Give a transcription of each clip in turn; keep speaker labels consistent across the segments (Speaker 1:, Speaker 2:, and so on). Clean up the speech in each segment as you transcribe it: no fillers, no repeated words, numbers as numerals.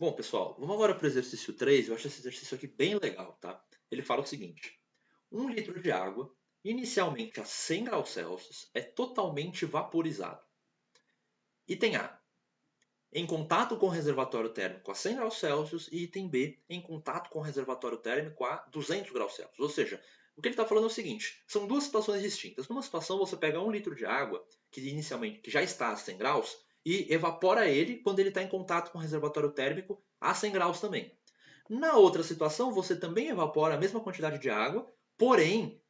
Speaker 1: Bom, pessoal, vamos agora para o exercício 3. Eu acho esse exercício aqui bem legal, tá? Ele fala o seguinte: 1 litro de água, inicialmente a 100 graus Celsius, é totalmente vaporizado. Item A, em contato com o reservatório térmico a 100 graus Celsius, e item B, em contato com o reservatório térmico a 200 graus Celsius. Ou seja, o que ele está falando é o seguinte: são duas situações distintas. Numa situação, você pega 1 litro de água, que já está a 100 graus, e evapora ele quando ele está em contato com o reservatório térmico a 100 graus também. Na outra situação, você também evapora a mesma quantidade de água, porém,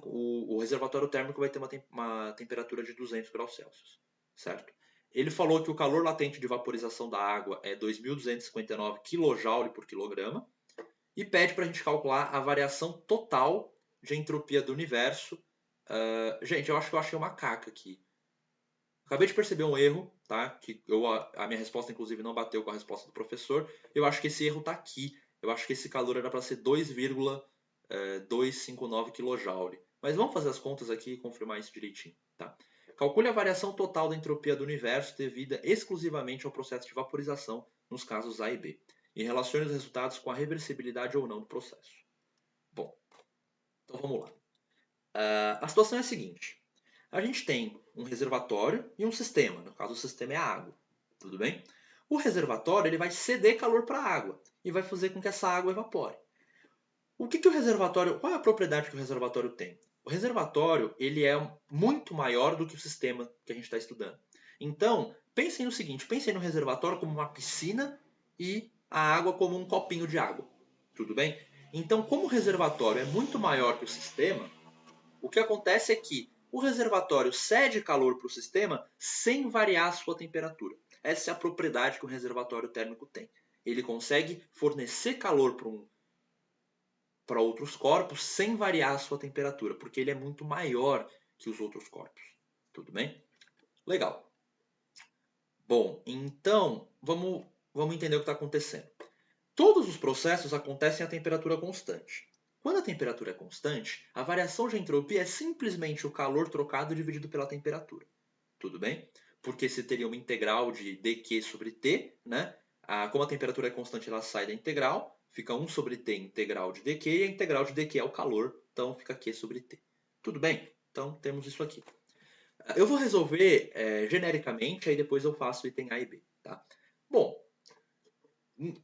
Speaker 1: o reservatório térmico vai ter uma temperatura de 200 graus Celsius, certo? Ele falou que o calor latente de vaporização da água é 2.259 kJ por quilograma e pede para a gente calcular a variação total de entropia do universo. Gente, eu acho que eu achei uma caca aqui. Acabei de perceber um erro, tá? A minha resposta, inclusive, não bateu com a resposta do professor. Eu acho que esse erro está aqui. Eu acho que esse calor era para ser 2,259 kJ. Mas vamos fazer as contas aqui e confirmar isso direitinho, tá? Calcule a variação total da entropia do universo devida exclusivamente ao processo de vaporização nos casos A e B, e relacione os resultados com a reversibilidade ou não do processo. Bom, então vamos lá. A situação é a seguinte: a gente tem um reservatório e um sistema. No caso, o sistema é a água. Tudo bem? O reservatório ele vai ceder calor para a água e vai fazer com que essa água evapore. O reservatório? Qual é a propriedade que o reservatório tem? O reservatório ele é muito maior do que o sistema que a gente está estudando. Então, pensem no seguinte: pensem no reservatório como uma piscina e a água como um copinho de água. Tudo bem? Então, como o reservatório é muito maior que o sistema, o que acontece é que o reservatório cede calor para o sistema sem variar a sua temperatura. Essa é a propriedade que o reservatório térmico tem. Ele consegue fornecer calor para outros corpos sem variar a sua temperatura, porque ele é muito maior que os outros corpos. Tudo bem? Legal. Bom, então vamos entender o que está acontecendo. Todos os processos acontecem a temperatura constante. Quando a temperatura é constante, a variação de entropia é simplesmente o calor trocado dividido pela temperatura. Tudo bem? Porque se teria uma integral de dq sobre t, né? Como a temperatura é constante, ela sai da integral, fica 1 sobre t integral de dq, e a integral de dq é o calor, então fica q sobre t. Tudo bem? Então temos isso aqui. Eu vou resolver genericamente, aí depois eu faço o item A e B. Tá? Bom,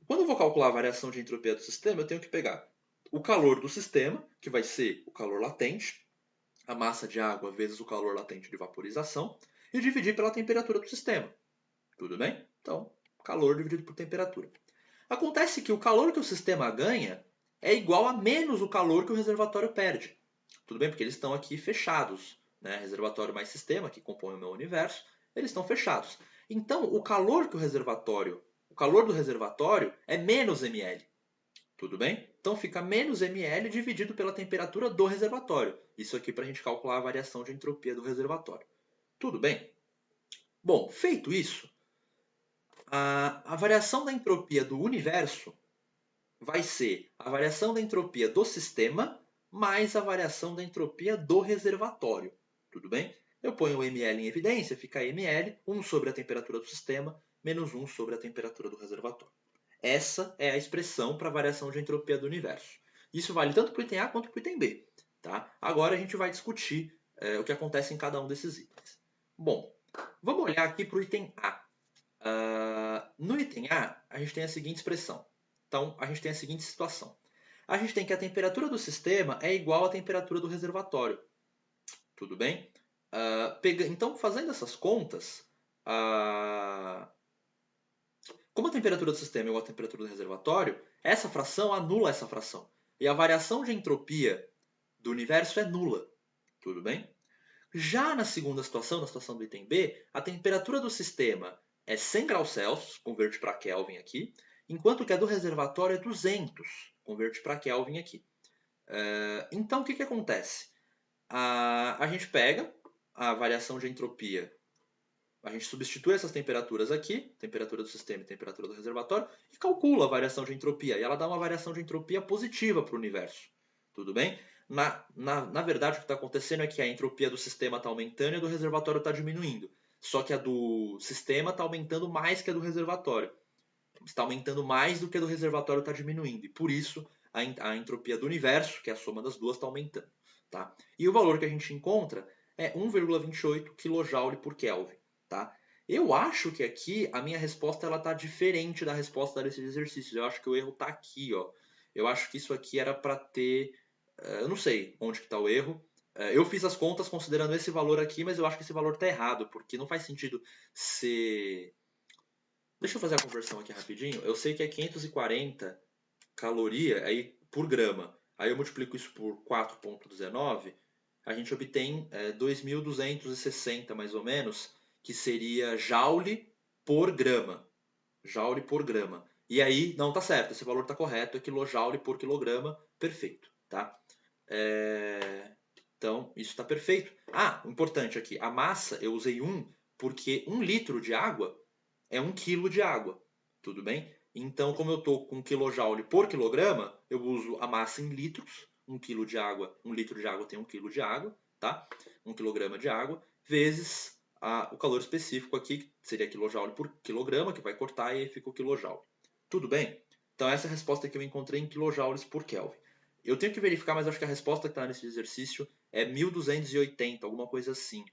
Speaker 1: quando eu vou calcular a variação de entropia do sistema, eu tenho que pegar o calor do sistema, que vai ser o calor latente, a massa de água vezes o calor latente de vaporização, e dividir pela temperatura do sistema. Tudo bem? Então, calor dividido por temperatura. Acontece que o calor que o sistema ganha é igual a menos o calor que o reservatório perde. Tudo bem? Porque eles estão aqui fechados. Né? Reservatório mais sistema, que compõe o meu universo, eles estão fechados. Então, o calor do reservatório é menos ml. Tudo bem? Então fica menos ml dividido pela temperatura do reservatório. Isso aqui para a gente calcular a variação de entropia do reservatório. Tudo bem? Bom, feito isso, a variação da entropia do universo vai ser a variação da entropia do sistema mais a variação da entropia do reservatório. Tudo bem? Eu ponho o ml em evidência, fica ml, 1 sobre a temperatura do sistema, menos 1 sobre a temperatura do reservatório. Essa é a expressão para a variação de entropia do universo. Isso vale tanto para o item A quanto para o item B. Tá? Agora a gente vai discutir o que acontece em cada um desses itens. Bom, vamos olhar aqui para o item A. No item A, a gente tem a seguinte expressão. Então, a gente tem a seguinte situação. A gente tem que a temperatura do sistema é igual à temperatura do reservatório. Tudo bem? Então, fazendo essas contas, como a temperatura do sistema é igual à temperatura do reservatório, essa fração anula essa fração. E a variação de entropia do universo é nula. Tudo bem? Já na segunda situação, na situação do item B, a temperatura do sistema é 100 graus Celsius, converte para Kelvin aqui, enquanto que a do reservatório é 200, converte para Kelvin aqui. Então, o que acontece? A gente pega a variação de entropia, a gente substitui essas temperaturas aqui, temperatura do sistema e temperatura do reservatório, e calcula a variação de entropia. E ela dá uma variação de entropia positiva para o universo. Tudo bem? Na verdade, o que está acontecendo é que a entropia do sistema está aumentando e a do reservatório está diminuindo. Só que a do sistema está aumentando mais que a do reservatório. está aumentando mais do que a do reservatório está diminuindo. E por isso a entropia do universo, que é a soma das duas, está aumentando. Tá? E o valor que a gente encontra é 1,28 kJ por Kelvin. Tá? Eu acho que aqui a minha resposta está diferente da resposta desses exercícios. Eu acho que o erro está aqui. Ó. Eu acho que isso aqui era para ter... eu não sei onde está o erro. Eu fiz as contas considerando esse valor aqui, mas eu acho que esse valor está errado, porque não faz sentido ser... Deixa eu fazer a conversão aqui rapidinho. Eu sei que é 540 caloria aí por grama. Aí eu multiplico isso por 4,19, a gente obtém 2.260 mais ou menos, que seria joule por grama. Joule por grama. E aí, não, tá certo, esse valor tá correto, é quilojoule por quilograma, perfeito, tá? Então, isso está perfeito. Ah, importante aqui, a massa eu usei 1 porque 1 litro de água é 1 quilo de água, tudo bem? Então, como eu estou com kJ por quilograma, eu uso a massa em litros, 1 quilo de água, 1 litro de água tem 1 quilo de água, tá? 1 quilograma de água, vezes o calor específico aqui, que seria kJ por quilograma, que vai cortar e aí fica o kJ. Tudo bem? Então, essa é a resposta que eu encontrei em kilojoules por Kelvin. Eu tenho que verificar, mas acho que a resposta que está nesse exercício é 1280, alguma coisa assim.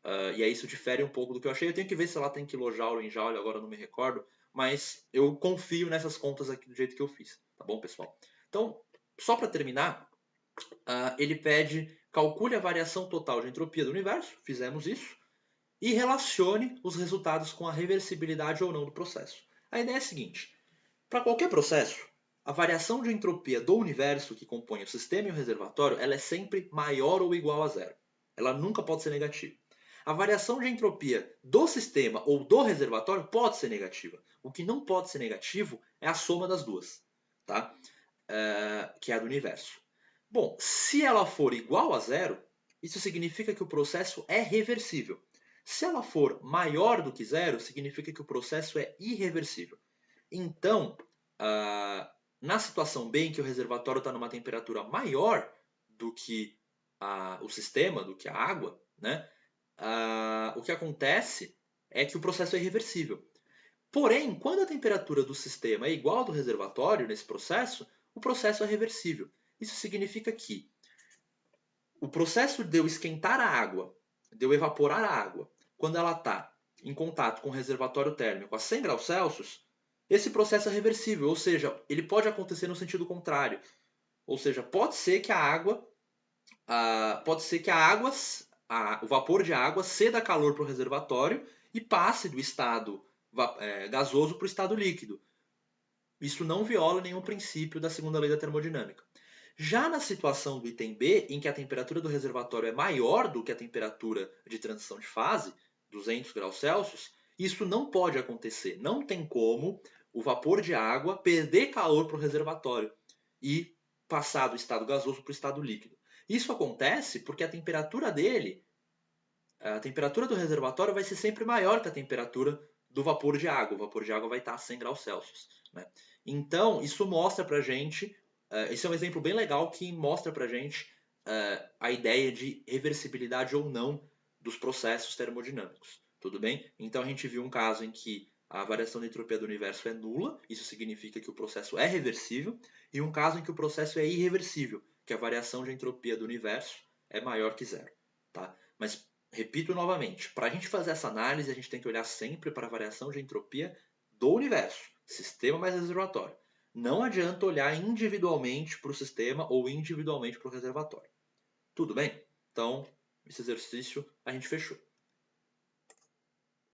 Speaker 1: E aí isso difere um pouco do que eu achei. Eu tenho que ver se ela tem quilojoule ou em joule, agora eu não me recordo. Mas eu confio nessas contas aqui do jeito que eu fiz. Tá bom, pessoal? Então, só para terminar, ele pede calcule a variação total de entropia do universo. Fizemos isso. E relacione os resultados com a reversibilidade ou não do processo. A ideia é a seguinte. Para qualquer processo, a variação de entropia do universo que compõe o sistema e o reservatório ela é sempre maior ou igual a zero. Ela nunca pode ser negativa. A variação de entropia do sistema ou do reservatório pode ser negativa. O que não pode ser negativo é a soma das duas, tá? Que é a do universo. Bom, se ela for igual a zero, isso significa que o processo é reversível. Se ela for maior do que zero, significa que o processo é irreversível. Então, na situação B, em que o reservatório está numa temperatura maior do que o sistema, do que a água, né? O que acontece é que o processo é irreversível. Porém, quando a temperatura do sistema é igual à do reservatório nesse processo, o processo é reversível. Isso significa que o processo de eu esquentar a água, de eu evaporar a água, quando ela está em contato com o reservatório térmico a 100 graus Celsius, esse processo é reversível, ou seja, ele pode acontecer no sentido contrário. Ou seja, pode ser que o vapor de água ceda calor para o reservatório e passe do estado gasoso para o estado líquido. Isso não viola nenhum princípio da segunda lei da termodinâmica. Já na situação do item B, em que a temperatura do reservatório é maior do que a temperatura de transição de fase, 200 graus Celsius, isso não pode acontecer. Não tem como o vapor de água perder calor para o reservatório e passar do estado gasoso para o estado líquido. Isso acontece porque a temperatura do reservatório vai ser sempre maior que a temperatura do vapor de água. O vapor de água vai estar a 100 graus Celsius. Né? Então, isso mostra para a gente, esse é um exemplo bem legal que mostra para a gente a ideia de reversibilidade ou não dos processos termodinâmicos. Tudo bem? Então, a gente viu um caso em que a variação de entropia do universo é nula, isso significa que o processo é reversível, e um caso em que o processo é irreversível, que a variação de entropia do universo é maior que zero. Tá? Mas, repito novamente, para a gente fazer essa análise, a gente tem que olhar sempre para a variação de entropia do universo, sistema mais reservatório. Não adianta olhar individualmente para o sistema ou individualmente para o reservatório. Tudo bem? Então, esse exercício a gente fechou.